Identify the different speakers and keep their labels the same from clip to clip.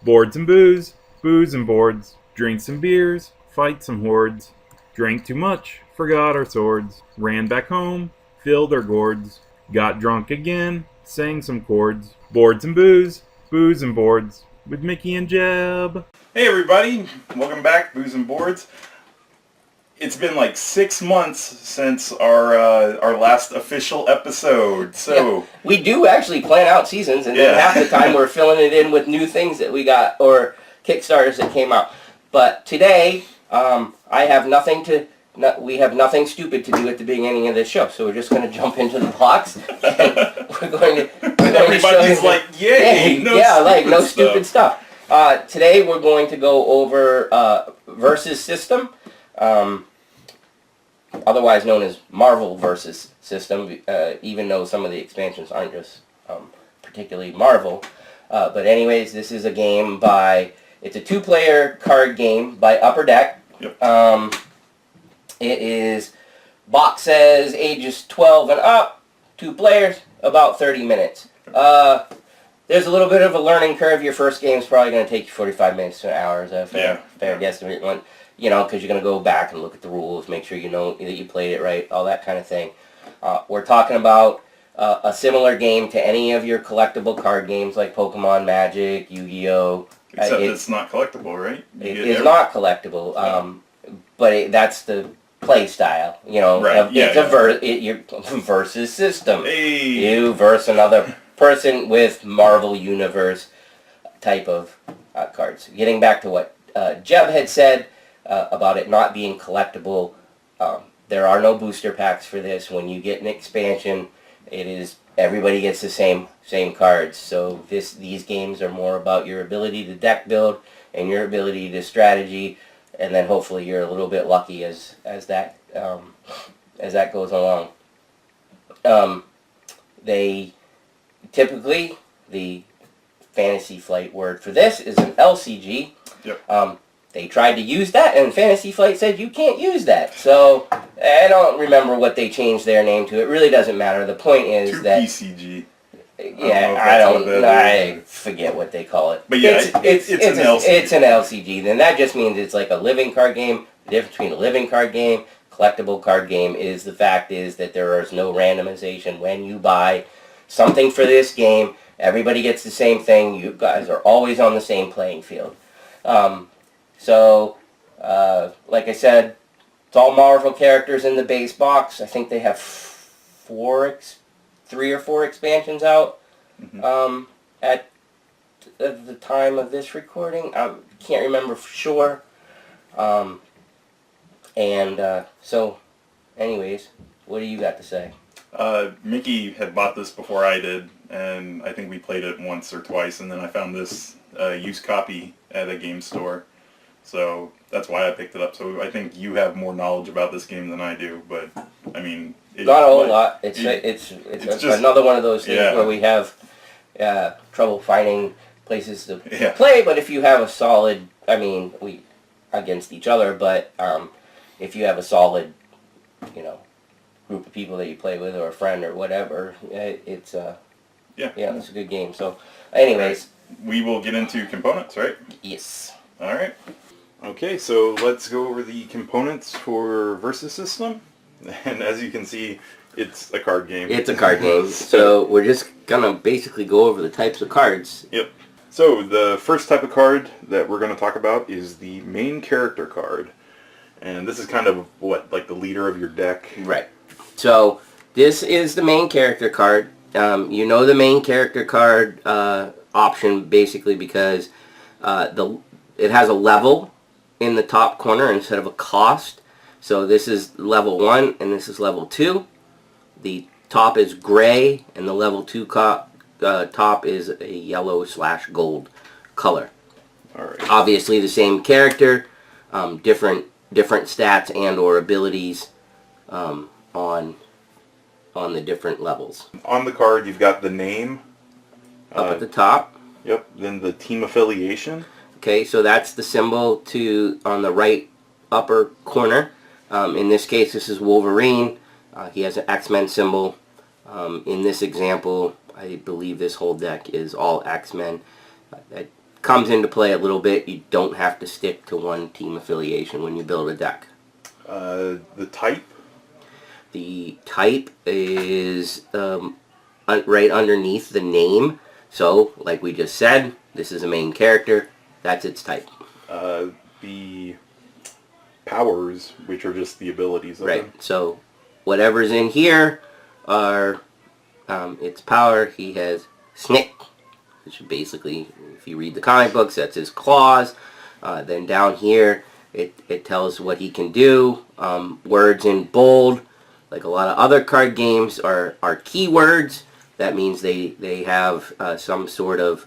Speaker 1: Boards and booze, booze and boards, drinks and beers, fight some hordes. Drank too much, forgot our swords, ran back home, filled our gourds, got drunk again, sang some chords. Boards and booze and boards, with Mickey and Jeb.
Speaker 2: Hey everybody, welcome back, Booze and Boards. It's been like 6 months since our last official episode, so...
Speaker 3: Yeah, we do actually plan out seasons, and then half the time we're filling it in with new things that we got, or Kickstarters that came out. But today, we have nothing stupid to do at the beginning of this show, so we're just going to jump into the box, and we're going to
Speaker 2: Everybody's like, yay,
Speaker 3: no stupid stuff. Today we're going to go over Versus System, otherwise known as Marvel Versus System, even though some of the expansions aren't just particularly Marvel. But anyways, this is a game it's a 2-player card game by Upper Deck.
Speaker 2: Yep.
Speaker 3: It is, box says ages 12 and up, 2 players, about 30 minutes. There's a little bit of a learning curve. Your first game is probably going to take you 45 minutes to an hour. Is that fair guesstimate? Because you're going to go back and look at the rules, make sure you know that you played it right, all that kind of thing. We're talking about a similar game to any of your collectible card games like Pokemon, Magic, Yu-Gi-Oh!
Speaker 2: Except it's not collectible, right?
Speaker 3: It is not collectible, but that's the play style.
Speaker 2: Right.
Speaker 3: It's a versus system.
Speaker 2: Hey.
Speaker 3: You versus another person with Marvel Universe type of cards. Getting back to what Jeb had said about it not being collectible, there are no booster packs for this. When you get an expansion, everybody gets the same cards. So these games are more about your ability to deck build and your ability to strategy, and then hopefully you're a little bit lucky as that goes along. Typically, the Fantasy Flight word for this is an LCG.
Speaker 2: Yep.
Speaker 3: They tried to use that, and Fantasy Flight said you can't use that. So I don't remember what they changed their name to. It really doesn't matter. The point is that
Speaker 2: PCG.
Speaker 3: I forget what they call it.
Speaker 2: But yeah, it's an LCG.
Speaker 3: It's an LCG. Then that just means it's like a living card game. The difference between a living card game, collectible card game is the fact is that there is no randomization when you buy something for this game. Everybody gets the same thing. You guys are always on the same playing field. Like I said, it's all Marvel characters in the base box. I think they have 3 or 4 expansions out at the time of this recording. I can't remember for sure. So, anyways, what do you got to say?
Speaker 2: Mickey had bought this before I did, and I think we played it once or twice, and then I found this used copy at a game store. So that's why I picked it up. So I think you have more knowledge about this game than I do, but I mean...
Speaker 3: Not a whole lot. It's just another one of those things where we have trouble finding places to play, but if you have a solid... we against each other, but if you have a solid, group of people that you play with, or a friend, or whatever, it's a good game. So, anyways...
Speaker 2: We will get into components, right?
Speaker 3: Yes.
Speaker 2: All right. Okay, so let's go over the components for Versus System. And as you can see, it's a card game.
Speaker 3: It's a card game. So we're just going to basically go over the types of cards.
Speaker 2: Yep. So the first type of card that we're going to talk about is the main character card. And this is kind of like the leader of your deck. Right.
Speaker 3: So this is the main character card. You know the main character card option basically because it has a level in the top corner instead of a cost. So this is level 1 and this is level 2. The top is gray and the level 2 top is a yellow/gold color.
Speaker 2: All right.
Speaker 3: Obviously the same character, different stats and or abilities on the different levels.
Speaker 2: On the card you've got the name
Speaker 3: up at the top.
Speaker 2: Yep. Then the team affiliation.
Speaker 3: Okay, so that's the symbol on the right upper corner. In this case, this is Wolverine. He has an X-Men symbol. In this example, I believe this whole deck is all X-Men. comes into play a little bit. You don't have to stick to one team affiliation when you build a deck.
Speaker 2: The type?
Speaker 3: The type is right underneath the name. So, like we just said, this is a main character. That's its type.
Speaker 2: The powers, which are just the abilities of
Speaker 3: Right.
Speaker 2: them.
Speaker 3: So, whatever's in here are its power. He has Snick, which basically, if you read the comic books, that's his claws. Then down here, it tells what he can do. Words in bold, like a lot of other card games, are keywords. That means they have some sort of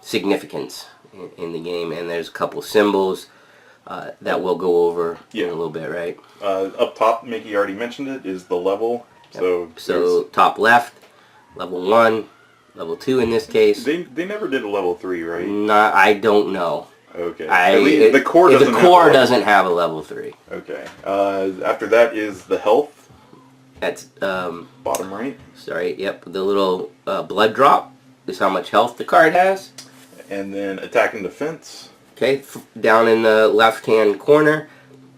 Speaker 3: significance in the game. And there's a couple symbols that we'll go over in a little bit, right?
Speaker 2: Up top, Mickey already mentioned it, is the level.
Speaker 3: Yep. So top left, level 1, level 2 in this case.
Speaker 2: They never did a level 3, right?
Speaker 3: Not, I don't know.
Speaker 2: Okay. The core
Speaker 3: doesn't have a level 3.
Speaker 2: Okay. After that is the health.
Speaker 3: That's
Speaker 2: Bottom right.
Speaker 3: sorry. Yep. The little blood drop is how much health the card has.
Speaker 2: And then attack and defense.
Speaker 3: Okay. Down in the left-hand corner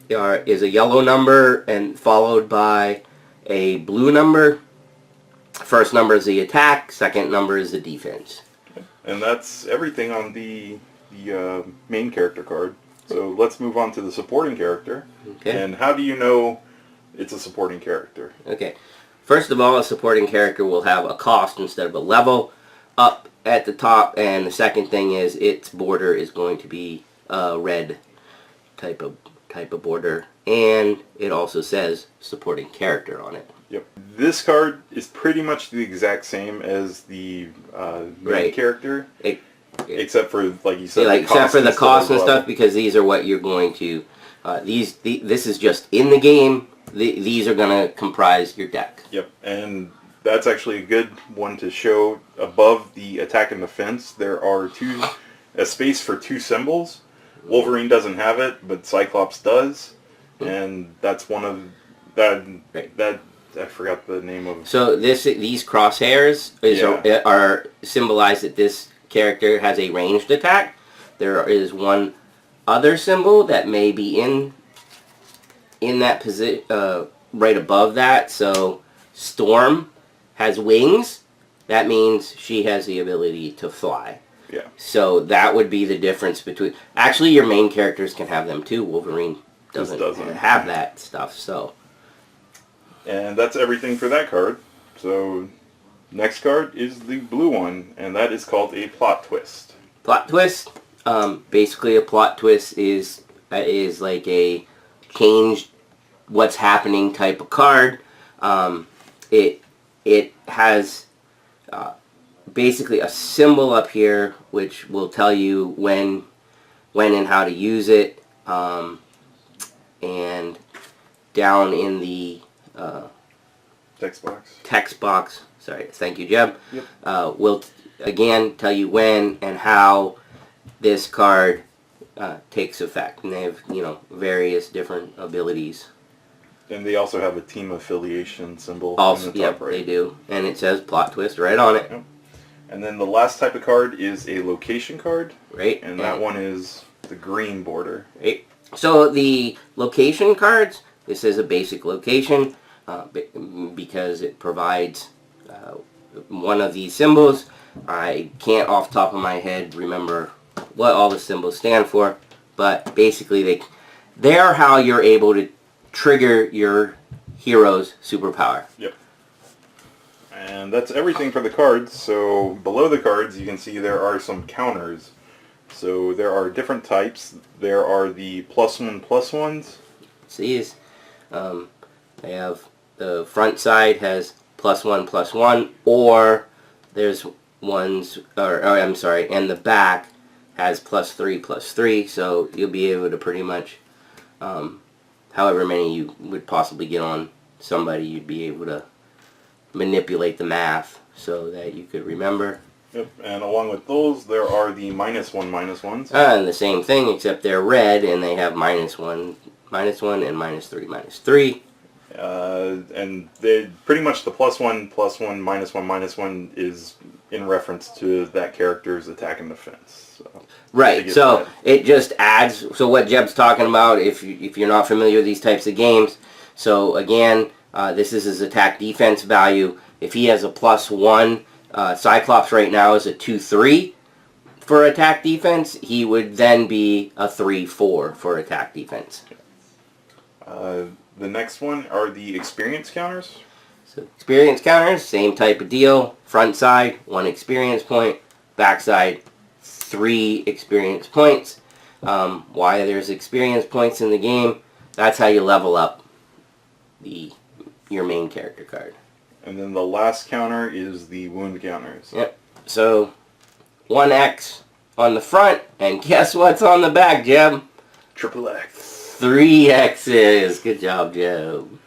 Speaker 3: is a yellow number and followed by a blue number. First number is the attack. Second number is the defense.
Speaker 2: Okay. And that's everything on the main character card. So let's move on to the supporting character.
Speaker 3: Okay.
Speaker 2: And how do you know it's a supporting character?
Speaker 3: Okay. First of all, a supporting character will have a cost instead of a level up at the top, and the second thing is its border is going to be a red type of border, and it also says supporting character on it.
Speaker 2: Yep. This card is pretty much the exact same as the main character. Except for, like you said,
Speaker 3: except for the cost and stuff, because these are what you're going to. This is just in the game. These are going to comprise your deck.
Speaker 2: Yep, and that's actually a good one to show. Above the attack and defense, there are a space for 2 symbols. Wolverine doesn't have it, but Cyclops does, and that's one of that.
Speaker 3: Right.
Speaker 2: That I forgot the name of.
Speaker 3: So these crosshairs are symbolize that this character has a ranged attack. There is one other symbol that may be in that position right above that. So Storm has wings. That means she has the ability to fly.
Speaker 2: Yeah.
Speaker 3: So that would be the difference between. Actually, your main characters can have them too. Wolverine doesn't have that stuff. So.
Speaker 2: And that's everything for that card. So next card is the blue one, and that is called a plot twist.
Speaker 3: Plot twist. Basically, a plot twist is like a change what's happening type of card. It has basically a symbol up here which will tell you when and how to use it, and down in the text box. Sorry, thank you, Jeb.
Speaker 2: Yep.
Speaker 3: Will again tell you when and how this card takes effect, and they have various different abilities.
Speaker 2: And they also have a team affiliation symbol.
Speaker 3: Also,
Speaker 2: on the top right.
Speaker 3: They do, and it says plot twist right on it.
Speaker 2: Yep. And then the last type of card is a location card.
Speaker 3: Right.
Speaker 2: And that one is the green border.
Speaker 3: Right. So the location cards, this is a basic location because it provides one of these symbols. I can't off the top of my head remember what all the symbols stand for, but basically they are how you're able to trigger your hero's superpower.
Speaker 2: Yep. And that's everything for the cards. So below the cards you can see there are some counters. So there are different types. There are the +1/+1s.
Speaker 3: See, they have the front side has +1/+1, or there's ones, or I'm sorry, and the back has +3/+3. So you'll be able to pretty much, however many you would possibly get on somebody, you'd be able to manipulate the math so that you could remember.
Speaker 2: Yep, and along with those, there are the -1/-1s.
Speaker 3: And the same thing, except they're red and they have -1, and -3.
Speaker 2: And they pretty much the +1/+1, -1/-1 is in reference to that character's attack and defense. So,
Speaker 3: Right, so it just adds, so what Jeb's talking about, if you're not familiar with these types of games, so again, this is his attack defense value. If he has a +1, Cyclops right now is a 2-3 for attack defense, he would then be a 3-4 for attack defense.
Speaker 2: The next one are the experience counters.
Speaker 3: So experience counters, same type of deal. Front side, 1 experience point. Back side, 3 experience points. Why there's experience points in the game, that's how you level up your main character card.
Speaker 2: And then the last counter is the wound counters.
Speaker 3: Yep. So 1x on the front, and guess what's on the back, Jeb?
Speaker 2: Triple X.
Speaker 3: 3 X's. Good job, Jeb.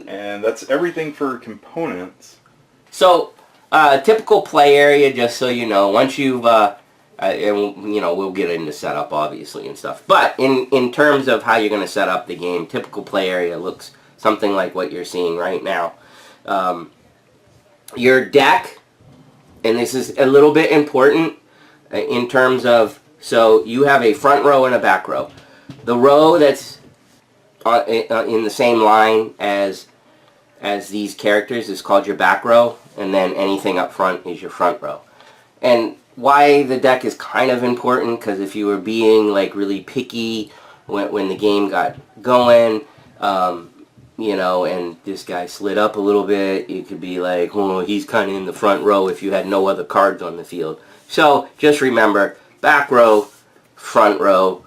Speaker 2: And that's everything for components.
Speaker 3: So, typical play area, just so you know, once you've, and you know, we'll get into setup obviously and stuff, but in terms of how you're going to set up the game, typical play area looks something like what you're seeing right now. Your deck, and this is a little bit important in terms of, so you have a front row and a back row. The row that's in the same line as these characters is called your back row, and then anything up front is your front row. And why the deck is kind of important, because if you were being like really picky when the game got going, you know, and this guy slid up a little bit, you could be like, oh, he's kind of in the front row if you had no other cards on the field. So just remember, back row, front row.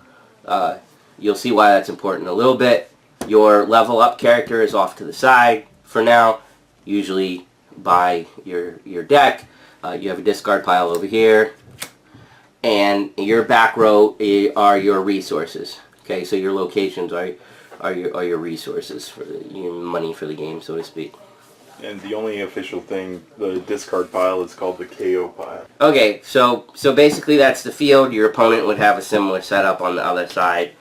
Speaker 3: You'll see why that's important in a little bit. Your level up character is off to the side for now, usually by your deck. You have a discard pile over here, and your back row are your resources. Okay, so your locations are your resources for your money for the game, so to speak.
Speaker 2: And the only official thing, the discard pile, is called the KO pile.
Speaker 3: Okay, so basically that's the field. Your opponent would have a similar setup on the other side,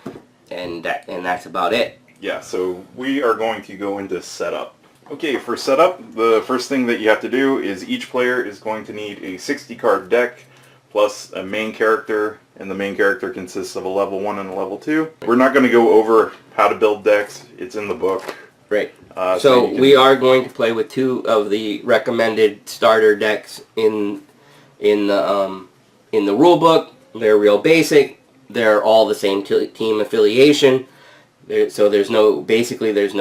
Speaker 3: and that's about it.
Speaker 2: Yeah, so we are going to go into setup. Okay, for setup, the first thing that you have to do is each player is going to need a 60-card deck plus a main character, and the main character consists of a level 1 and a level 2. We're not going to go over how to build decks. It's in the book.
Speaker 3: Right. So we are going to play with 2 of the recommended starter decks in the rule book. They're real basic. They're all the same team affiliation. So there's no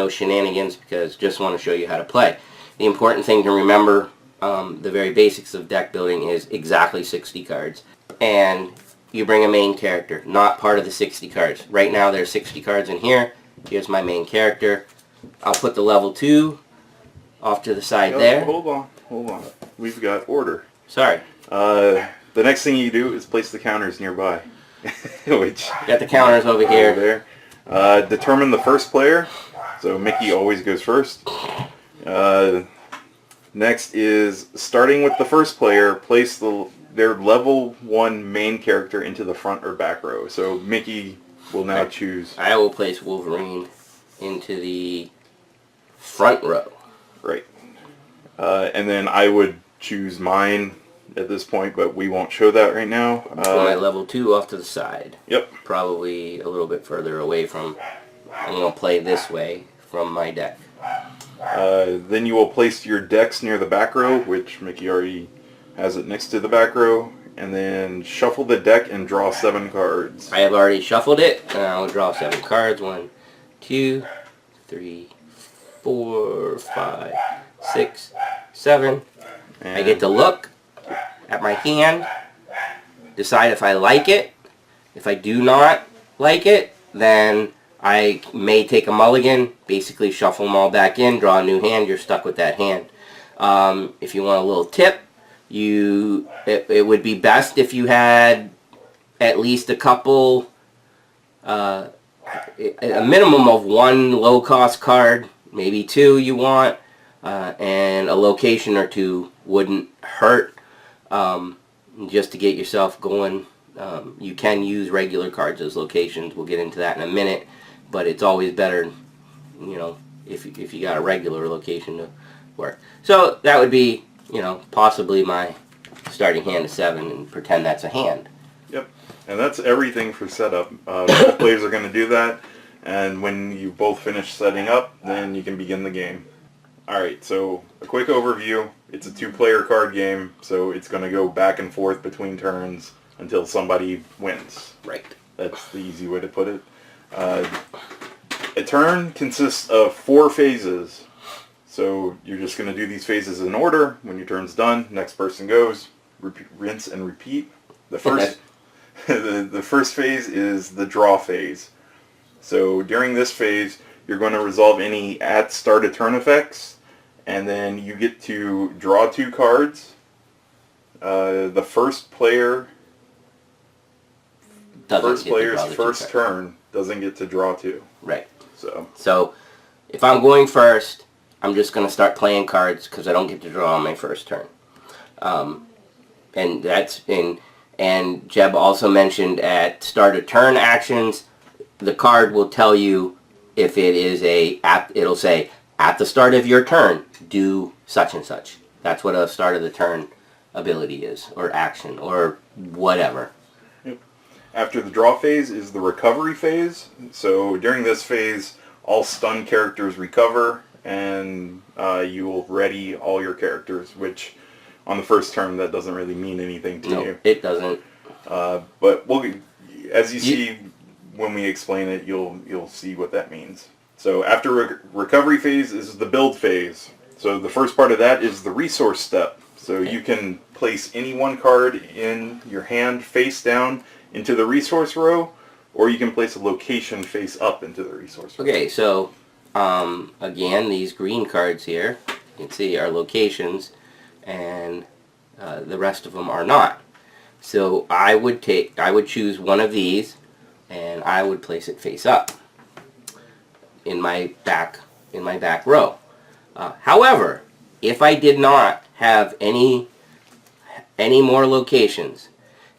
Speaker 3: shenanigans, because just want to show you how to play. The important thing to remember, the very basics of deck building, is exactly 60 cards. And you bring a main character, not part of the 60 cards. Right now there's 60 cards in here. Here's my main character. I'll put the level 2 off to the side there.
Speaker 2: Hold on. We've got order.
Speaker 3: Sorry.
Speaker 2: The next thing you do is place the counters nearby. Which
Speaker 3: got the counters over here.
Speaker 2: There. Determine the first player. So Mickey always goes first. Next is, starting with the first player, place their level 1 main character into the front or back row. So Mickey will now choose.
Speaker 3: I will place Wolverine into the front row.
Speaker 2: Right. And then I would choose mine at this point, but we won't show that right now.
Speaker 3: Put my level 2 off to the side.
Speaker 2: Yep.
Speaker 3: Probably a little bit further away from, I'm going to play this way from my deck.
Speaker 2: Then you will place your decks near the back row, which Mickey already has it next to the back row, and then shuffle the deck and draw 7 cards.
Speaker 3: I have already shuffled it, and I'll draw 7 cards. 1, 2, 3, 4, 5, 6, 7. And I get to look at my hand, decide if I like it. If I do not like it, then I may take a mulligan, basically shuffle them all back in, draw a new hand. You're stuck with that hand. If you want a little tip, it would be best if you had at least a couple, a minimum of 1 low-cost card, maybe 2 you want, and a location or 2 wouldn't hurt. Just to get yourself going. You can use regular cards as locations. We'll get into that in a minute, but it's always better, you know, if you got a regular location to work. So that would be possibly my starting hand of 7 and pretend that's a hand.
Speaker 2: Yep. And that's everything for setup. Both players are going to do that, and when you both finish setting up, then you can begin the game. Alright, so a quick overview. It's a 2-player card game, so it's going to go back and forth between turns until somebody wins.
Speaker 3: Right.
Speaker 2: That's the easy way to put it. A turn consists of 4 phases. So you're just going to do these phases in order. When your turn's done, next person goes. Rinse and repeat. The first the first phase is the draw phase. So during this phase, you're going to resolve any at start of turn effects, and then you get to draw 2 cards. The first player's first turn doesn't get to draw 2.
Speaker 3: Right.
Speaker 2: So
Speaker 3: if I'm going first, I'm just going to start playing cards because I don't get to draw on my first turn. And that's in. And Jeb also mentioned at start of turn actions, the card will tell you if it is it'll say at the start of your turn, do such and such. That's what a start of the turn ability is, or action, or whatever.
Speaker 2: Yep. After the draw phase is the recovery phase. So during this phase, all stun characters recover, and you will ready all your characters, which on the first turn that doesn't really mean anything to you.
Speaker 3: No, it doesn't.
Speaker 2: But as you see when we explain it, you'll see what that means. So after recovery phase is the build phase. So the first part of that is the resource step. So you can place any one card in your hand face down into the resource row, or you can place a location face up into the resource row.
Speaker 3: Okay, so again, these green cards here, you can see are locations, and the rest of them are not. So I would choose one of these, and I would place it face up in my back row. However, if I did not have any more locations,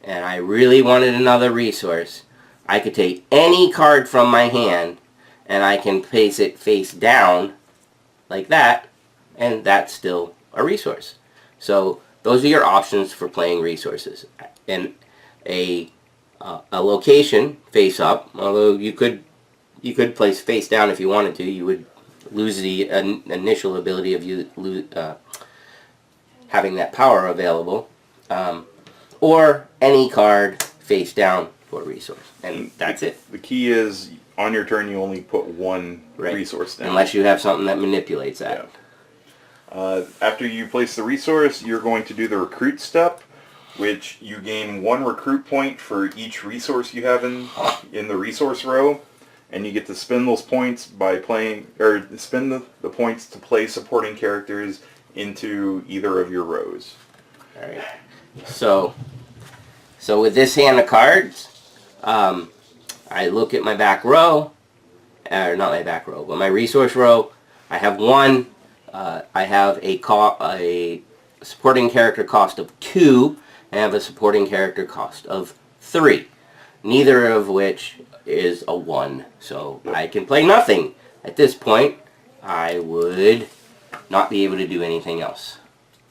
Speaker 3: and I really wanted another resource, I could take any card from my hand, and I can place it face down like that, and that's still a resource. So those are your options for playing resources. And a location face up, although you could place face down if you wanted to, you would lose the initial ability of having that power available, or any card face down for a resource, and that's it.
Speaker 2: The key is on your turn you only put one resource down,
Speaker 3: unless you have something that manipulates that.
Speaker 2: Yeah. After you place the resource, you're going to do the recruit step, which you gain 1 recruit point for each resource you have in the resource row, and you get to spend those points by playing, or spend the points to play supporting characters into either of your rows.
Speaker 3: All right. So with this hand of cards, I look at my back row, or not my back row, but my resource row. I have 1. I have a supporting character cost of 2, and I have a supporting character cost of 3. Neither of which is a 1. So I can play nothing. At this point, I would not be able to do anything else.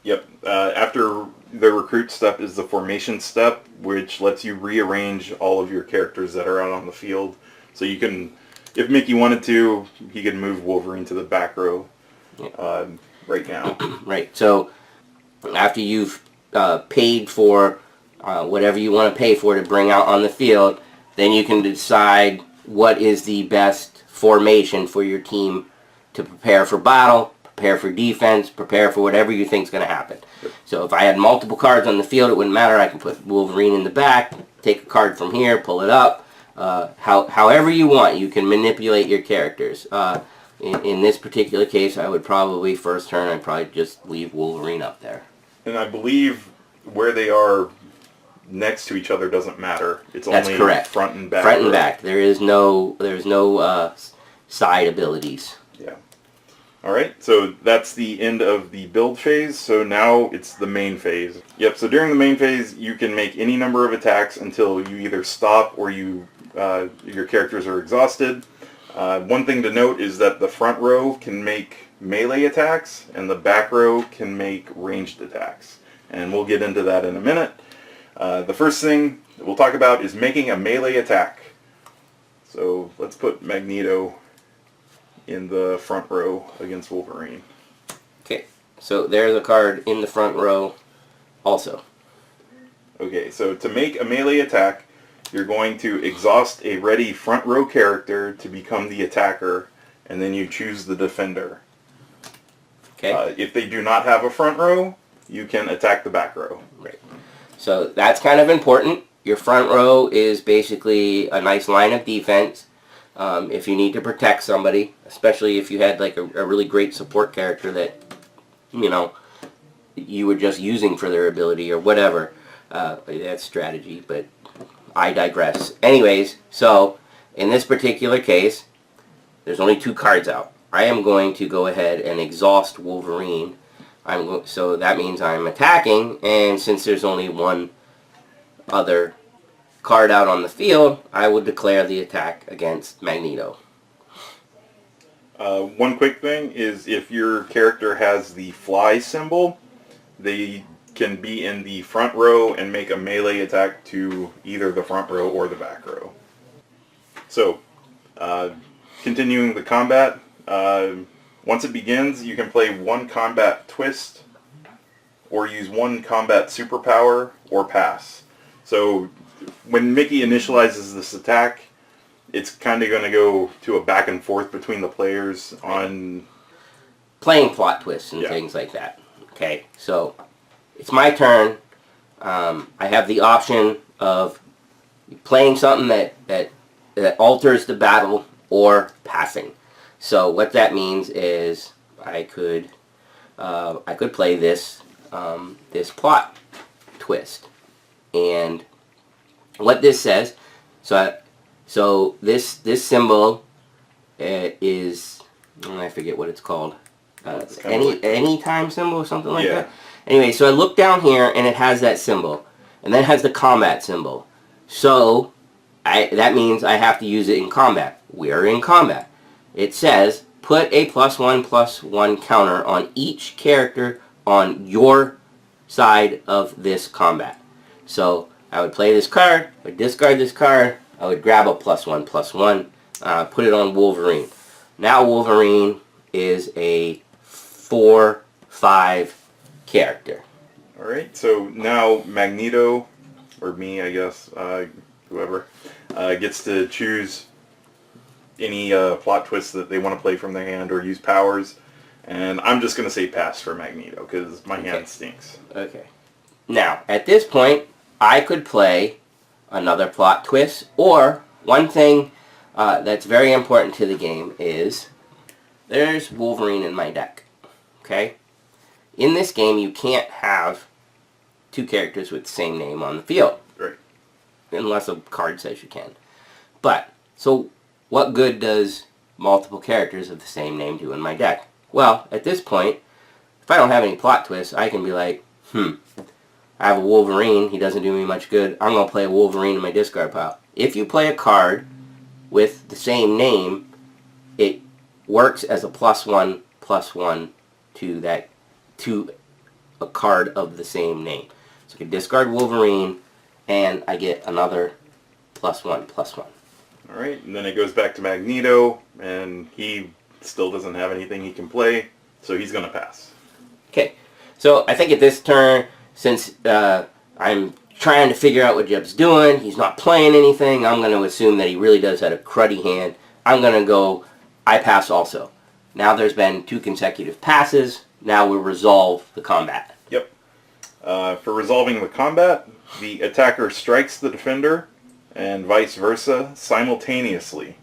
Speaker 2: Yep. After the recruit step is the formation step, which lets you rearrange all of your characters that are out on the field. So you can, if Mickey wanted to, he could move Wolverine to the back row right now.
Speaker 3: Right. So after you've paid for whatever you want to pay for to bring out on the field, then you can decide what is the best formation for your team to prepare for battle, prepare for defense, prepare for whatever you think is going to happen. So if I had multiple cards on the field, it wouldn't matter. I can put Wolverine in the back, take a card from here, pull it up. However you want, you can manipulate your characters. In this particular case, I would probably, first turn, I'd probably just leave Wolverine up there.
Speaker 2: And I believe where they are next to each other doesn't matter. It's
Speaker 3: That's
Speaker 2: only
Speaker 3: correct.
Speaker 2: Front and back.
Speaker 3: Front and back. There's no side abilities.
Speaker 2: Yeah. All right. So that's the end of the build phase. So now it's the main phase. Yep. So during the main phase, you can make any number of attacks until you either stop or your characters are exhausted. One thing to note is that the front row can make melee attacks, and the back row can make ranged attacks. And we'll get into that in a minute. The first thing that we'll talk about is making a melee attack. So let's put Magneto in the front row against Wolverine.
Speaker 3: Okay, so there's a card in the front row also.
Speaker 2: Okay, so to make a melee attack, you're going to exhaust a ready front row character to become the attacker, and then you choose the defender.
Speaker 3: Okay.
Speaker 2: If they do not have a front row, you can attack the back row.
Speaker 3: Right. So that's kind of important. Your front row is basically a nice line of defense. If you need to protect somebody, especially if you had like a really great support character that, you know, you were just using for their ability or whatever. That's strategy, but I digress. Anyways, so in this particular case, there's only 2 cards out. I am going to go ahead and exhaust Wolverine. So that means I'm attacking, and since there's only one other card out on the field, I will declare the attack against Magneto.
Speaker 2: One quick thing is if your character has the fly symbol, they can be in the front row and make a melee attack to either the front row or the back row. So, continuing the combat, once it begins, you can play 1 combat twist, or use 1 combat superpower, or pass. So, when Mickey initializes this attack, it's kind of going to go to a back and forth between the players on
Speaker 3: playing plot twists and things like that. Okay, so it's my turn. I have the option of playing something that alters the battle or passing. So what that means is I could play this this plot twist, and what this says. So this symbol is, I forget what it's called. Any time symbol or something like that. Anyway, so I look down here and it has that symbol, and then it has the combat symbol. So that means I have to use it in combat. We're in combat. It says put a +1/+1 counter on each character on your side of this combat. So I would play this card, I would discard this card, I would grab a +1/+1, put it on Wolverine. Now Wolverine is a 4/5 character.
Speaker 2: Alright, so now Magneto, or me I guess, whoever, gets to choose any plot twists that they want to play from their hand or use powers. And I'm just going to say pass for Magneto because my hand stinks.
Speaker 3: Okay. Now, at this point, I could play another plot twist, or one thing that's very important to the game is there's Wolverine in my deck. Okay? In this game, you can't have 2 characters with the same name on the field.
Speaker 2: Right.
Speaker 3: Unless a card says you can. But, so what good does multiple characters of the same name do in my deck? Well, at this point, if I don't have any plot twists, I can be like, I have a Wolverine, he doesn't do me much good, I'm going to play a Wolverine in my discard pile. If you play a card with the same name, it works as a +1/+1 to a card of the same name. So I can discard Wolverine, and I get another +1/+1.
Speaker 2: Alright, and then it goes back to Magneto, and he still doesn't have anything he can play, so he's going to pass.
Speaker 3: Okay, so I think at this turn, since I'm trying to figure out what Jeb's doing, he's not playing anything, I'm going to assume that he really does have a cruddy hand. I'm going to go, I pass also. Now there's been 2 consecutive passes, now we'll resolve the combat.
Speaker 2: Yep. For resolving the combat, the attacker strikes the defender, and vice versa, simultaneously.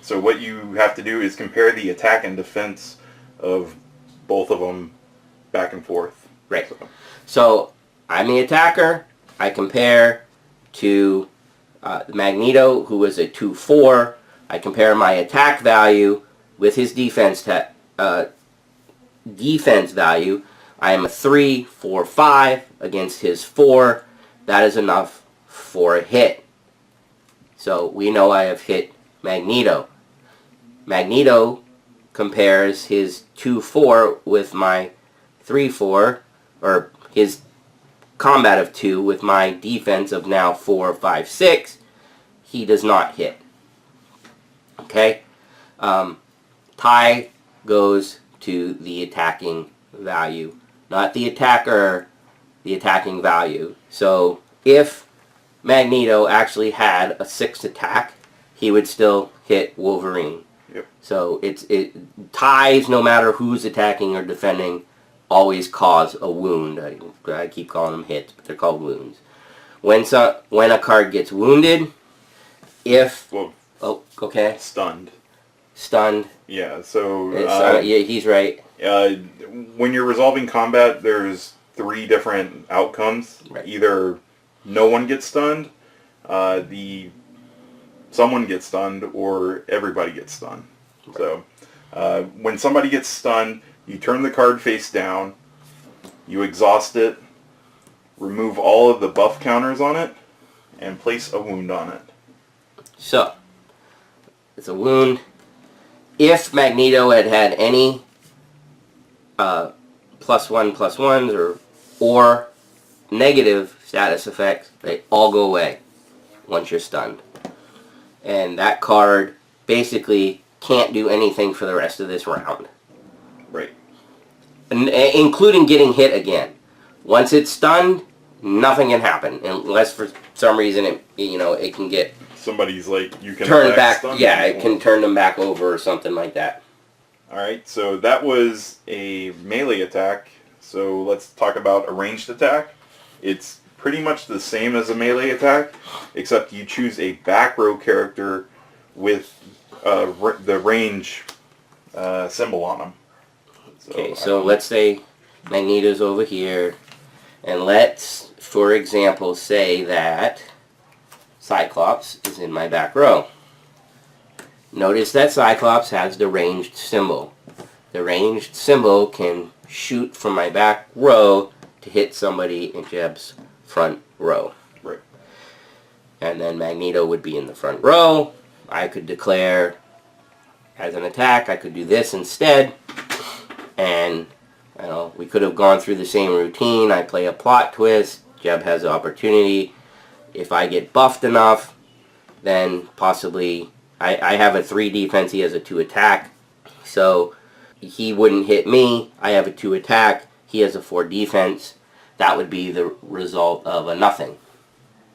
Speaker 2: So what you have to do is compare the attack and defense of both of them back and forth.
Speaker 3: Right. So I'm the attacker. I compare to Magneto, who is a 2/4. I compare my attack value with his defense value. I am a 3/4/5 against his 4. That is enough for a hit. So we know I have hit Magneto. Magneto compares his 2-4 with my 3-4, or his combat of 2 with my defense of now 4, 5, 6, he does not hit. Okay? Tie goes to the attacking value, not the attacker, the attacking value. So if Magneto actually had a 6 attack, he would still hit Wolverine.
Speaker 2: Yep.
Speaker 3: So ties, no matter who's attacking or defending, always cause a wound. I keep calling them hits, but they're called wounds. When a card gets wounded, okay, stunned.
Speaker 2: Yeah. So
Speaker 3: yeah, he's right.
Speaker 2: when you're resolving combat, there's 3 different outcomes.
Speaker 3: Right.
Speaker 2: Either no one gets stunned, someone gets stunned, or everybody gets stunned.
Speaker 3: Right.
Speaker 2: So when somebody gets stunned, you turn the card face down, you exhaust it, remove all of the buff counters on it, and place a wound on it.
Speaker 3: So it's a wound. If Magneto had any +1/+1s or negative status effects, they all go away once you're stunned. And that card basically can't do anything for the rest of this round.
Speaker 2: Right.
Speaker 3: Including getting hit again. Once it's stunned, nothing can happen unless for some reason it can get
Speaker 2: Somebody's like, you can
Speaker 3: turned back.
Speaker 2: stun
Speaker 3: Yeah,
Speaker 2: people.
Speaker 3: it can turn them back over or something like that.
Speaker 2: Alright, so that was a melee attack. So let's talk about a ranged attack. It's pretty much the same as a melee attack, except you choose a back row character with the range symbol on them.
Speaker 3: Okay, so let's say Magneto's over here, and let's, for example, say that Cyclops is in my back row. Notice that Cyclops has the ranged symbol. The ranged symbol can shoot from my back row to hit somebody in Jeb's front row.
Speaker 2: Right.
Speaker 3: And then Magneto would be in the front row. I could declare as an attack, I could do this instead. And we could have gone through the same routine. I play a plot twist. Jeb has the opportunity. If I get buffed enough, then possibly I have a 3 defense. He has a 2 attack. So he wouldn't hit me. I have a 2 attack. He has a 4 defense. That would be the result of a nothing.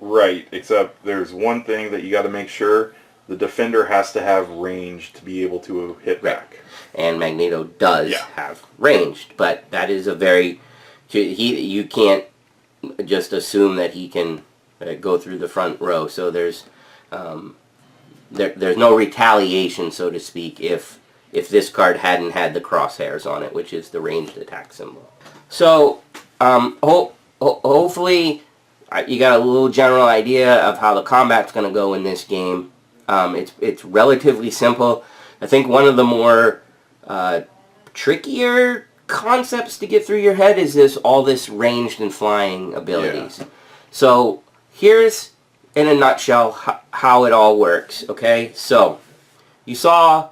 Speaker 2: Right, except there's one thing that you got to make sure. The defender has to have range to be able to hit back.
Speaker 3: And Magneto does have ranged, but that is a very... You can't just assume that he can go through the front row. So there's no retaliation, so to speak, if this card hadn't had the crosshairs on it, which is the ranged attack symbol. So hopefully you got a little general idea of how the combat's going to go in this game. It's relatively simple. I think one of the more trickier concepts to get through your head is all this ranged and flying abilities. Yeah. So here's, in a nutshell, how it all works, okay? So you saw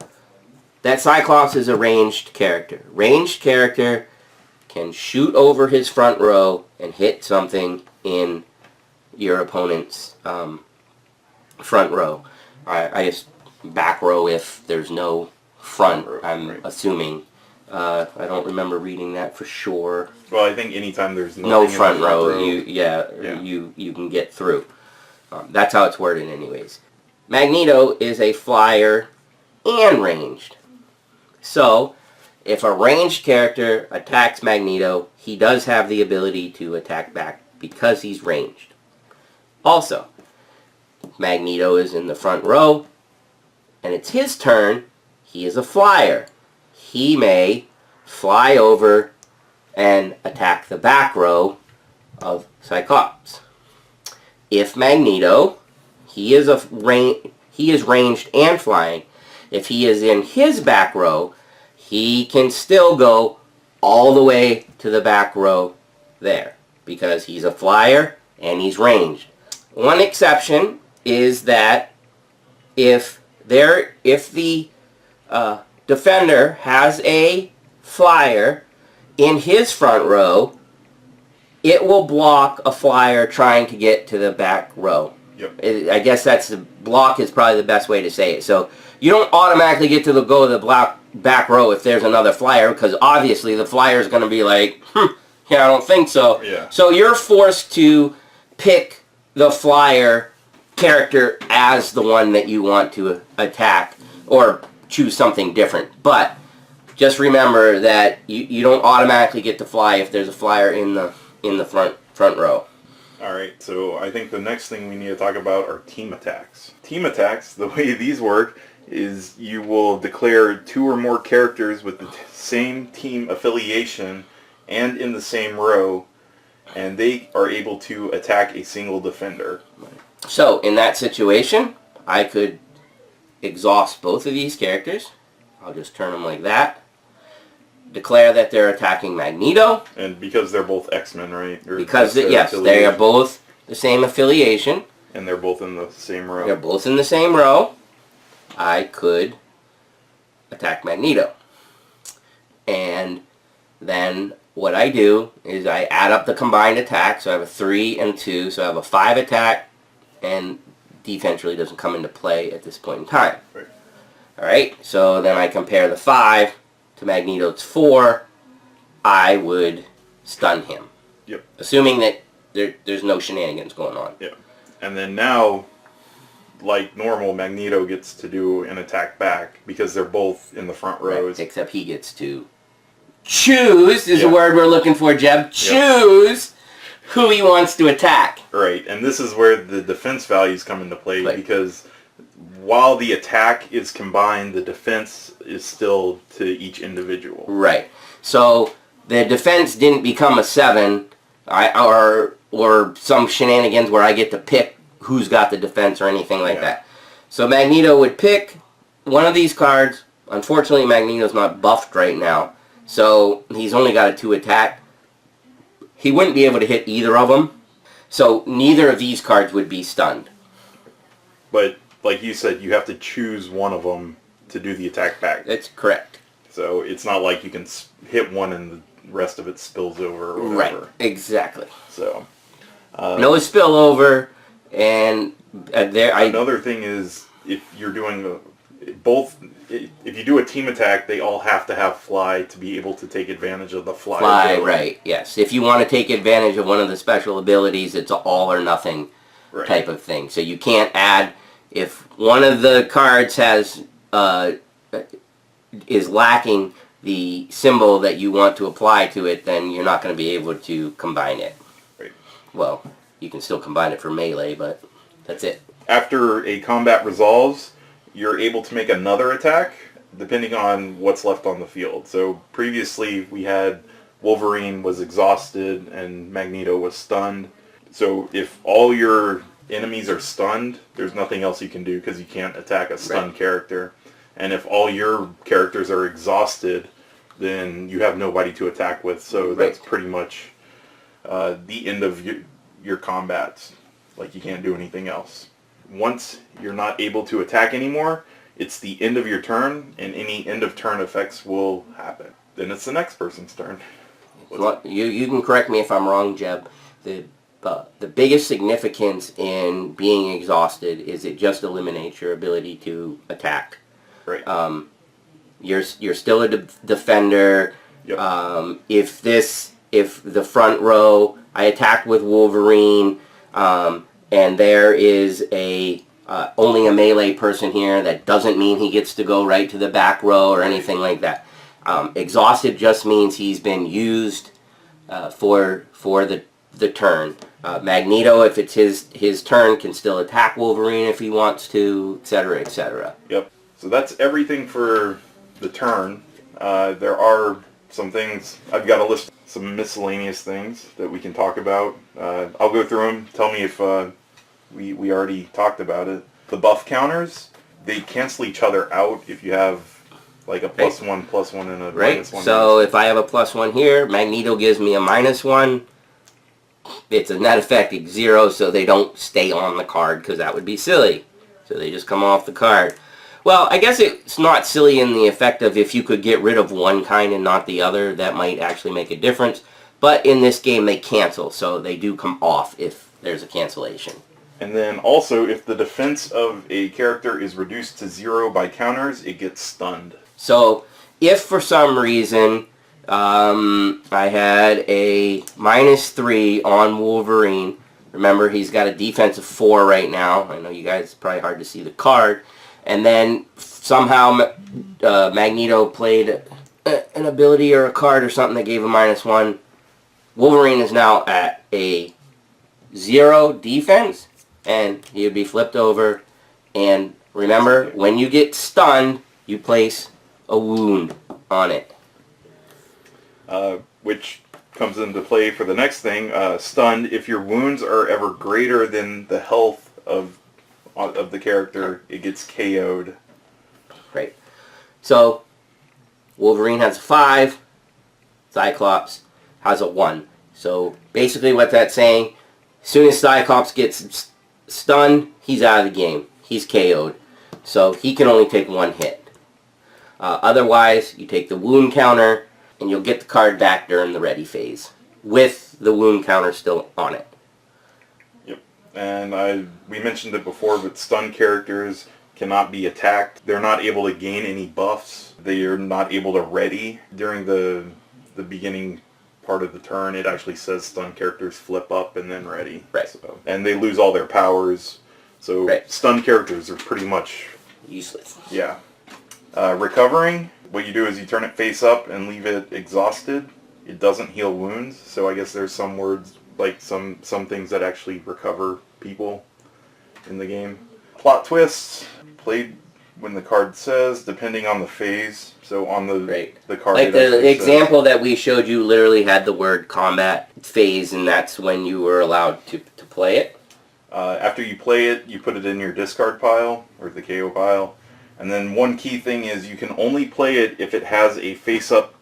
Speaker 3: that Cyclops is a ranged character. Ranged character can shoot over his front row and hit something in your opponent's front row. I guess back row if there's no front, I'm assuming. I don't remember reading that for sure.
Speaker 2: Well, I think anytime there's
Speaker 3: no front row, you can get through. That's how it's worded anyways. Magneto is a flyer and ranged. So, if a ranged character attacks Magneto, he does have the ability to attack back because he's ranged. Also, Magneto is in the front row, and it's his turn. He is a flyer. He may fly over and attack the back row of Cyclops. If Magneto, he is ranged and flying. If he is in his back row, he can still go all the way to the back row there because he's a flyer and he's ranged. One exception is that if the defender has a flyer in his front row, it will block a flyer trying to get to the back row.
Speaker 2: Yep.
Speaker 3: I guess that's the block is probably the best way to say it. So you don't automatically get to go to the back row if there's another flyer, because obviously the flyer is going to be like, yeah, I don't think so.
Speaker 2: Yeah.
Speaker 3: So you're forced to pick the flyer character as the one that you want to attack, or choose something different. But just remember that you don't automatically get to fly if there's a flyer in the front row.
Speaker 2: Alright, so I think the next thing we need to talk about are team attacks. Team attacks, the way these work is you will declare 2 or more characters with the same team affiliation and in the same row, and they are able to attack a single defender.
Speaker 3: So in that situation, I could exhaust both of these characters. I'll just turn them like that. Declare that they're attacking Magneto.
Speaker 2: And because they're both X-Men, right?
Speaker 3: Because, yes, they are both the same affiliation.
Speaker 2: And they're both in the same row.
Speaker 3: They're both in the same row. I could attack Magneto. And then what I do is I add up the combined attack. So I have a 3 and 2. So I have a 5 attack. And defense really doesn't come into play at this point in time.
Speaker 2: Right.
Speaker 3: Alright, so then I compare the 5 to Magneto's 4. I would stun him.
Speaker 2: Yep.
Speaker 3: Assuming that there's no shenanigans going on.
Speaker 2: Yeah. And then now, like normal, Magneto gets to do an attack back because they're both in the front rows.
Speaker 3: Right, except he gets to choose, is the word we're looking for, Jeb. Choose who he wants to attack.
Speaker 2: Right, and this is where the defense values come into play, because while the attack is combined, the defense is still to each individual.
Speaker 3: Right. So the defense didn't become a 7, or some shenanigans where I get to pick who's got the defense or anything like that. So Magneto would pick one of these cards. Unfortunately, Magneto's not buffed right now, so he's only got a 2 attack. He wouldn't be able to hit either of them, so neither of these cards would be stunned.
Speaker 2: But like you said, you have to choose one of them to do the attack back.
Speaker 3: That's correct.
Speaker 2: So it's not like you can hit one and the rest of it spills over or whatever.
Speaker 3: Right, exactly.
Speaker 2: So
Speaker 3: no spillover, and
Speaker 2: another thing is if you're doing if you do a team attack, they all have to have fly to be able to take advantage of the fly ability.
Speaker 3: Right, yes. If you want to take advantage of one of the special abilities, it's an all or nothing type of thing. So you can't add, if one of the cards has is lacking the symbol that you want to apply to it, then you're not going to be able to combine it.
Speaker 2: Right.
Speaker 3: Well, you can still combine it for melee, but that's it.
Speaker 2: After a combat resolves, you're able to make another attack depending on what's left on the field. So previously we had Wolverine was exhausted and Magneto was stunned. So if all your enemies are stunned, there's nothing else you can do because you can't attack a stunned character. And if all your characters are exhausted, then you have nobody to attack with. So that's pretty much the end of your combats. Like, you can't do anything else. Once you're not able to attack anymore, it's the end of your turn, and any end of turn effects will happen. Then it's the next person's turn.
Speaker 3: Well, you can correct me if I'm wrong, Jeb. The biggest significance in being exhausted is it just eliminates your ability to attack.
Speaker 2: Right.
Speaker 3: You're still a defender.
Speaker 2: Yep.
Speaker 3: If the front row, I attacked with Wolverine, and there is only a melee person here, that doesn't mean he gets to go right to the back row or anything like that. Exhausted just means he's been used for the turn. Magneto, if it's his turn, can still attack Wolverine if he wants to, etc., etc.
Speaker 2: Yep. So that's everything for the turn. There are some things, I've got a list, some miscellaneous things that we can talk about. I'll go through them. Tell me if we already talked about it. The buff counters, they cancel each other out if you have like a +1, +1, and a -1.
Speaker 3: So if I have a +1 here, Magneto gives me a -1. It's a net effect 0, so they don't stay on the card because that would be silly. So they just come off the card. Well, I guess it's not silly in the effect of if you could get rid of one kind and not the other, that might actually make a difference. But in this game, they cancel, so they do come off if there's a cancellation.
Speaker 2: And then also, if the defense of a character is reduced to 0 by counters, it gets stunned.
Speaker 3: So, if for some reason I had a -3 on Wolverine, remember he's got a defense of 4 right now. I know you guys, it's probably hard to see the card. And then somehow Magneto played an ability or a card or something that gave a -1. Wolverine is now at a 0 defense, and he would be flipped over. And remember, when you get stunned, you place a wound on it.
Speaker 2: Which comes into play for the next thing. Stunned, if your wounds are ever greater than the health of the character, it gets KO'd.
Speaker 3: Right. So, Wolverine has a 5, Cyclops has a 1. So, basically what that's saying, as soon as Cyclops gets stunned, he's out of the game. He's KO'd. So, he can only take 1 hit. Otherwise, you take the wound counter, and you'll get the card back during the ready phase, with the wound counter still on it.
Speaker 2: Yep. And we mentioned it before, but stun characters cannot be attacked. They're not able to gain any buffs. They are not able to ready during the beginning part of the turn. It actually says stun characters flip up and then ready.
Speaker 3: Right.
Speaker 2: So, and they lose all their powers. So
Speaker 3: right.
Speaker 2: Stun characters are pretty much
Speaker 3: useless.
Speaker 2: Yeah. Recovering, what you do is you turn it face up and leave it exhausted. It doesn't heal wounds, so I guess there's some words, like some things that actually recover people in the game. Plot twists, played when the card says, depending on the phase. So on the card...
Speaker 3: Like the example that we showed you literally had the word combat phase, and that's when you were allowed to play it.
Speaker 2: After you play it, you put it in your discard pile, or the KO pile. And then one key thing is you can only play it if it has a face-up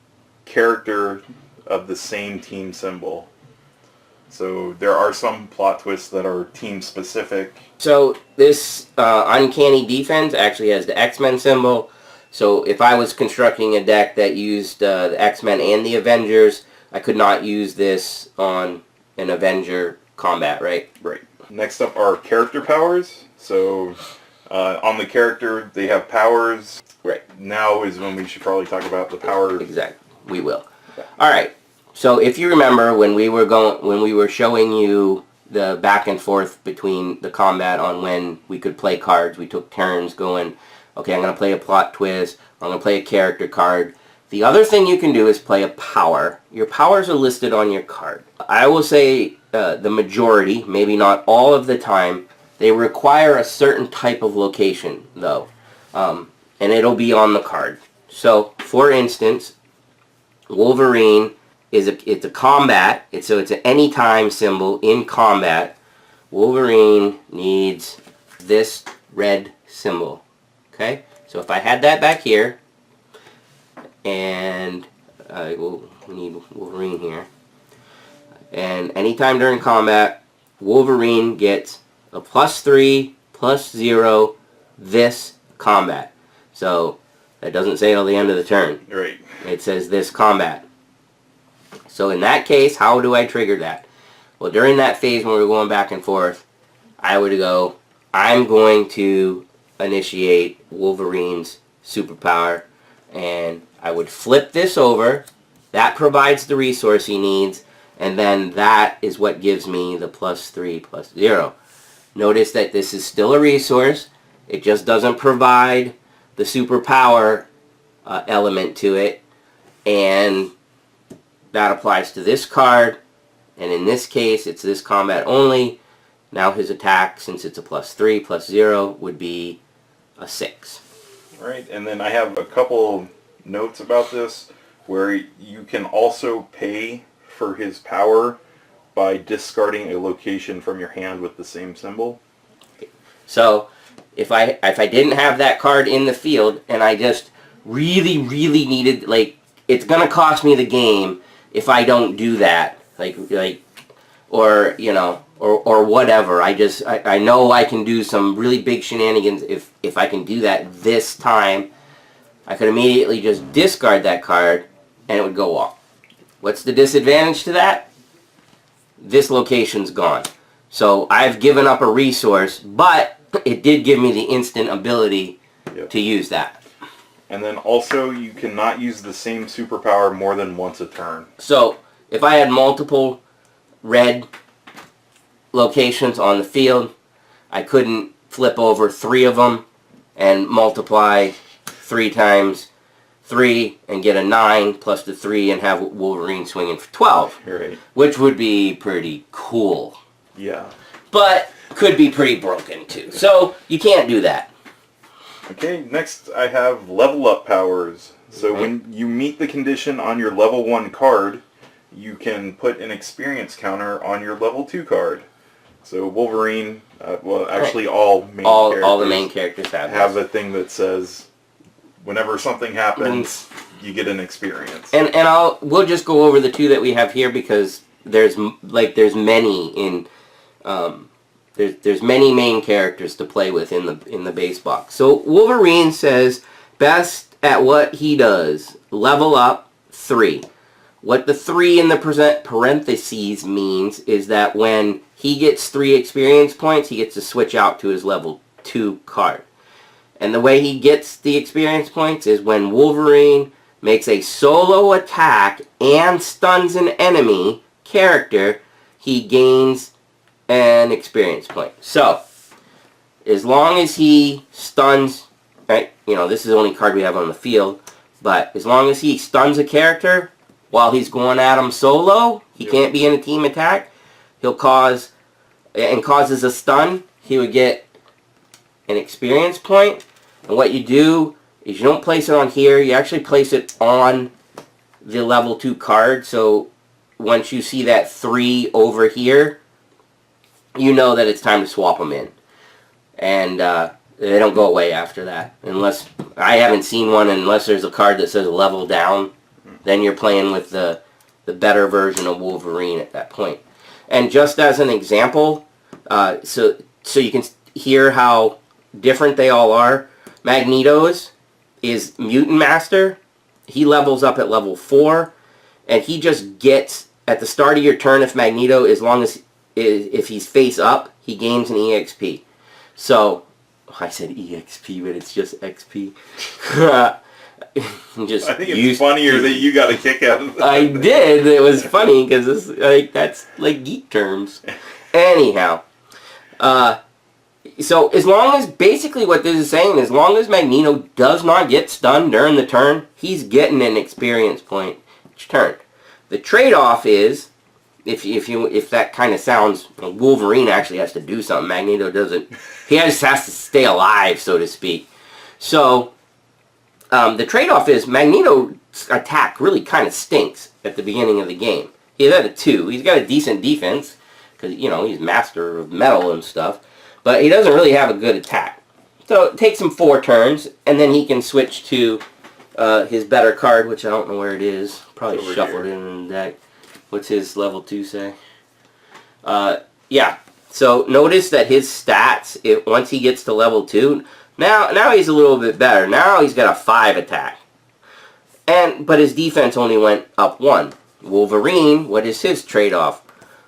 Speaker 2: character of the same team symbol. So there are some plot twists that are team-specific.
Speaker 3: So this Uncanny Defense actually has the X-Men symbol. So if I was constructing a deck that used the X-Men and the Avengers, I could not use this on an Avenger combat, right?
Speaker 2: Right. Next up are character powers. So... on the character, they have powers.
Speaker 3: Right.
Speaker 2: Now is when we should probably talk about the power.
Speaker 3: Exactly. We will. Okay. All right. So if you remember when we were showing you the back and forth between the combat on when we could play cards, we took turns going, okay, I'm going to play a plot twist, I'm going to play a character card. The other thing you can do is play a power. Your powers are listed on your card. I will say the majority, maybe not all of the time, they require a certain type of location, though, and it'll be on the card. So, for instance, Wolverine it's a combat. So it's an anytime symbol in combat. Wolverine needs this red symbol. Okay, so if I had that back here, and we need Wolverine here, and anytime during combat, Wolverine gets a +3/+0 this combat. So that doesn't say till the end of the turn.
Speaker 2: Right.
Speaker 3: It says this combat. So in that case, how do I trigger that? Well, during that phase when we were going back and forth, I would go, I'm going to initiate Wolverine's superpower, and I would flip this over. That provides the resource he needs, and then that is what gives me the +3/+0. Notice that this is still a resource. It just doesn't provide the superpower element to it, and that applies to this card, and in this case it's this combat only. Now his attack, since it's a +3/+0, would be a 6.
Speaker 2: Right, and then I have a couple notes about this where you can also pay for his power by discarding a location from your hand with the same symbol.
Speaker 3: So if I didn't have that card in the field and I just really needed, like, it's gonna cost me the game if I don't do that, like or you know, or whatever. I know I can do some really big shenanigans if I can do that this time. I could immediately just discard that card and it would go off. What's the disadvantage to that? This location's gone. So I've given up a resource, but it did give me the instant ability to use that.
Speaker 2: And then also you cannot use the same superpower more than once a turn.
Speaker 3: So if I had multiple red locations on the field, I couldn't flip over 3 of them and multiply 3 times 3 and get a 9 plus the 3 and have Wolverine swinging for 12.
Speaker 2: Right.
Speaker 3: Which would be pretty cool.
Speaker 2: Yeah.
Speaker 3: But could be pretty broken too. So you can't do that.
Speaker 2: Okay, next I have level up powers. So when you meet the condition on your level 1 card, you can put an experience counter on your level 2 card. So Wolverine, well actually all
Speaker 3: the main characters
Speaker 2: have a thing that says whenever something happens, you get an experience.
Speaker 3: And we'll just go over the 2 that we have here because there's many in there's many main characters to play with in the base box. So Wolverine says best at what he does, level up 3. What the 3 in the parentheses means is that when he gets 3 experience points, he gets to switch out to his level 2 card. And the way he gets the experience points is when Wolverine makes a solo attack and stuns an enemy character, he gains an experience point. So, as long as he stuns, right, this is the only card we have on the field, but as long as he stuns a character while he's going at him solo, he can't be in a team attack, causes a stun, he would get an experience point. And what you do is you don't place it on here, you actually place it on the level 2 card. So once you see that 3 over here, you know that it's time to swap them in. And they don't go away after that. Unless, I haven't seen one unless there's a card that says level down. Then you're playing with the better version of Wolverine at that point. And just as an example, so you can hear how different they all are. Magneto's is Mutant Master. He levels up at level 4. And he just gets, at the start of your turn, if Magneto, if he's face up, he gains an EXP. So, I said EXP, but it's just XP.
Speaker 2: I think it's funnier that you got a kick out of that.
Speaker 3: I did. It was funny because that's like geek terms. Anyhow, so as long as, basically what this is saying, as long as Magneto does not get stunned during the turn, he's getting an experience point each turn. The trade-off is, if that kind of sounds, Wolverine actually has to do something. Magneto doesn't. He just has to stay alive, so to speak. So, the trade-off is Magneto's attack really kind of stinks at the beginning of the game. He's at a 2. He's got a decent defense, because, he's master of metal and stuff. But he doesn't really have a good attack. So it takes him 4 turns, and then he can switch to his better card, which I don't know where it is. Probably shuffled in the deck. What's his level 2 say? Yeah. So notice that his stats, once he gets to level 2, now he's a little bit better. Now he's got a 5 attack. But his defense only went up 1. Wolverine, what is his trade-off?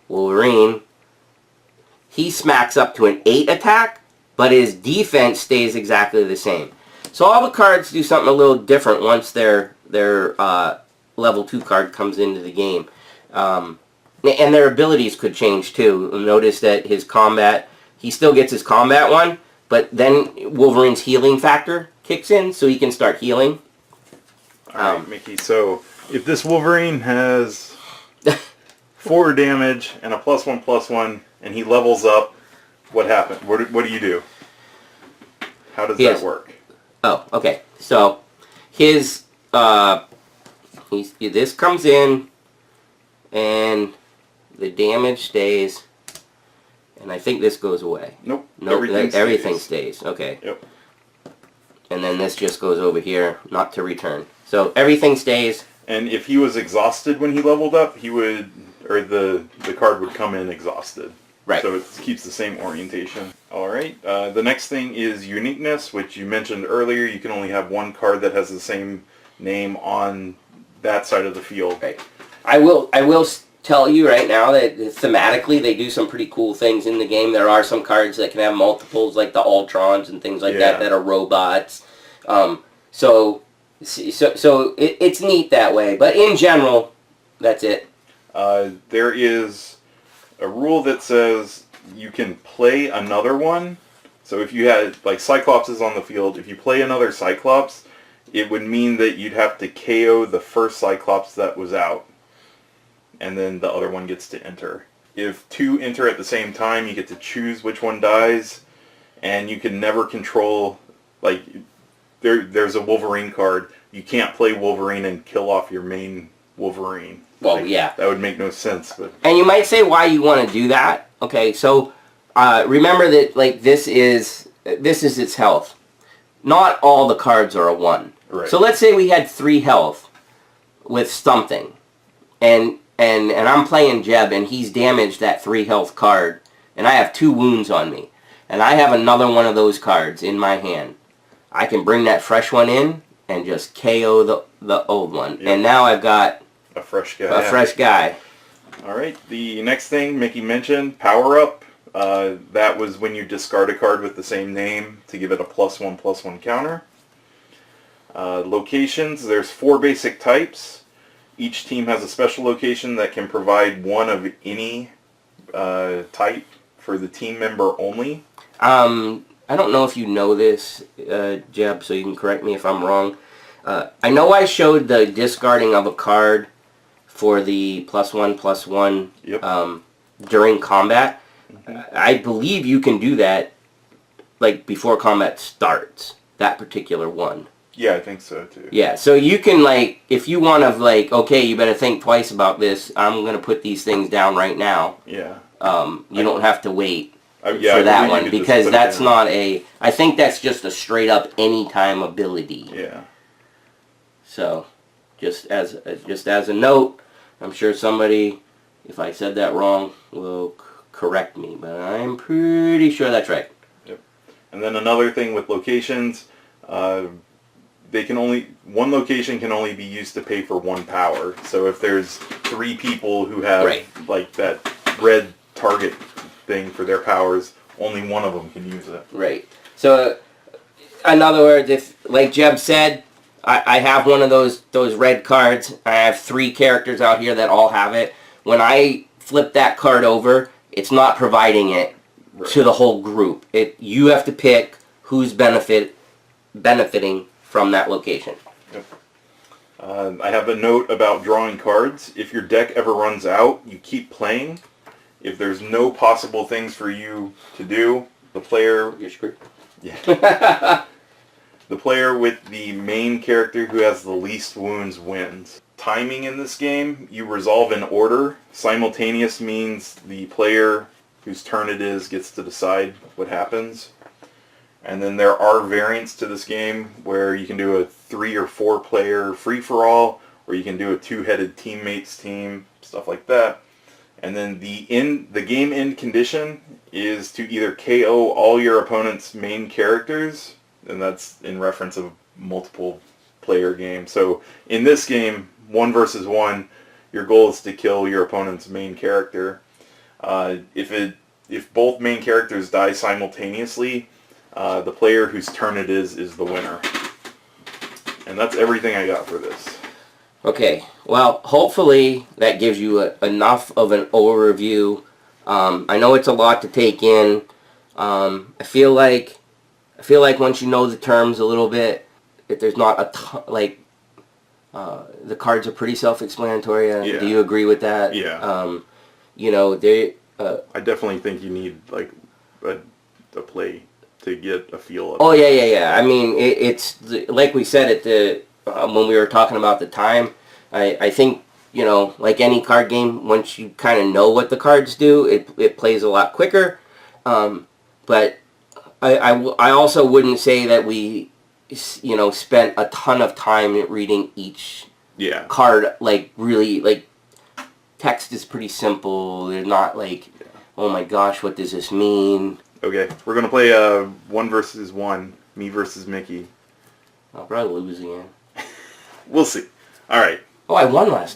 Speaker 3: Wolverine, he smacks up to an 8 attack, but his defense stays exactly the same. So all the cards do something a little different once their level 2 card comes into the game. And their abilities could change too. Notice that his combat, he still gets his combat one, but then Wolverine's healing factor kicks in, so he can start healing.
Speaker 2: Alright, Mickey, so if this Wolverine has 4 damage and a +1/+1, and he levels up, what happens? What do you do? How does that work?
Speaker 3: Oh, okay. So, this comes in, and the damage stays, and I think this goes away.
Speaker 2: Nope.
Speaker 3: Everything stays. Okay.
Speaker 2: Yep.
Speaker 3: And then this just goes over here, not to return. So everything stays.
Speaker 2: And if he was exhausted when he leveled up, he would, or the card would come in exhausted.
Speaker 3: Right.
Speaker 2: So it keeps the same orientation. All right. The next thing is uniqueness, which you mentioned earlier. You can only have one card that has the same name on that side of the field.
Speaker 3: Right. I will tell you right now that thematically they do some pretty cool things in the game. There are some cards that can have multiples, like the Ultrons and things like that are robots. So it's neat that way. But in general, that's it.
Speaker 2: There is a rule that says you can play another one. So if you had, like, Cyclops is on the field, if you play another Cyclops, it would mean that you'd have to KO the first Cyclops that was out. And then the other one gets to enter. If two enter at the same time, you get to choose which one dies. And you can never control, like, there's a Wolverine card. You can't play Wolverine and kill off your main Wolverine.
Speaker 3: Well,
Speaker 2: like,
Speaker 3: yeah.
Speaker 2: That would make no sense. But
Speaker 3: And you might say why you want to do that. Okay, so remember that, like, this is its health. Not all the cards are a 1.
Speaker 2: Right.
Speaker 3: So let's say we had 3 health with something, and I'm playing Jeb, and he's damaged that 3 health card, and I have 2 wounds on me, and I have another one of those cards in my hand. I can bring that fresh one in and just KO the old one, and now I've got
Speaker 2: a fresh guy.
Speaker 3: A fresh guy.
Speaker 2: All right. The next thing Mickey mentioned, power up. That was when you discard a card with the same name to give it a +1/+1 counter. Locations. There's 4 basic types. Each team has a special location that can provide one of any type for the team member only.
Speaker 3: I don't know if you know this, Jeb, so you can correct me if I'm wrong. I know I showed the discarding of a card for the +1/+1 during combat. I believe you can do that, like, before combat starts, that particular one.
Speaker 2: Yeah, I think so, too.
Speaker 3: Yeah, so you can, like, if you want to, like, okay, you better think twice about this, I'm going to put these things down right now.
Speaker 2: Yeah.
Speaker 3: You don't have to wait
Speaker 2: I
Speaker 3: for that one, because that's
Speaker 2: down.
Speaker 3: not a, I think that's just a straight up anytime ability.
Speaker 2: Yeah.
Speaker 3: So, just as a note, I'm sure somebody, if I said that wrong, will correct me, but I'm pretty sure that's right.
Speaker 2: Yep. And then another thing with locations, one location can only be used to pay for 1 power. So if there's 3 people who have like that red target thing for their powers, only one of them can use it.
Speaker 3: Right. So, in other words, if, like Jeb said, I have one of those red cards. I have 3 characters out here that all have it. When I flip that card over, it's not providing it to the whole group. You have to pick who's benefiting from that location.
Speaker 2: Yep. I have a note about drawing cards. If your deck ever runs out, you keep playing. If there's no possible things for you to do, the player...
Speaker 3: You're screwed.
Speaker 2: Yeah. The player with the main character who has the least wounds wins. Timing in this game, you resolve in order. Simultaneous means the player whose turn it is gets to decide what happens. And then there are variants to this game where you can do a 3 or 4 player free-for-all, or you can do a 2-headed teammates team, stuff like that. And then the game end condition is to either KO all your opponent's main characters, and that's in reference of multiple player game. So in this game, 1 versus 1, your goal is to kill your opponent's main character. If both main characters die simultaneously, the player whose turn it is the winner. And that's everything I got for this.
Speaker 3: Okay, well, hopefully that gives you enough of an overview. I know it's a lot to take in. I feel like once you know the terms a little bit, if there's not a ton, like, the cards are pretty self-explanatory.
Speaker 2: Yeah.
Speaker 3: Do you agree with that?
Speaker 2: Yeah.
Speaker 3: You know, they...
Speaker 2: I definitely think you need, like, a play to get a feel of it.
Speaker 3: Oh, yeah. I mean, it's like we said at the when we were talking about the time, I think, you know, like any card game, once you kind of know what the cards do, it plays a lot quicker. But I also wouldn't say that we, you know, spent a ton of time reading each card. Like, really, like, text is pretty simple. They're not, like, Oh my gosh, what does this mean?
Speaker 2: Okay, we're gonna play 1 versus 1, me versus Mickey.
Speaker 3: I'll probably lose again.
Speaker 2: We'll see. All right.
Speaker 3: Oh, I won last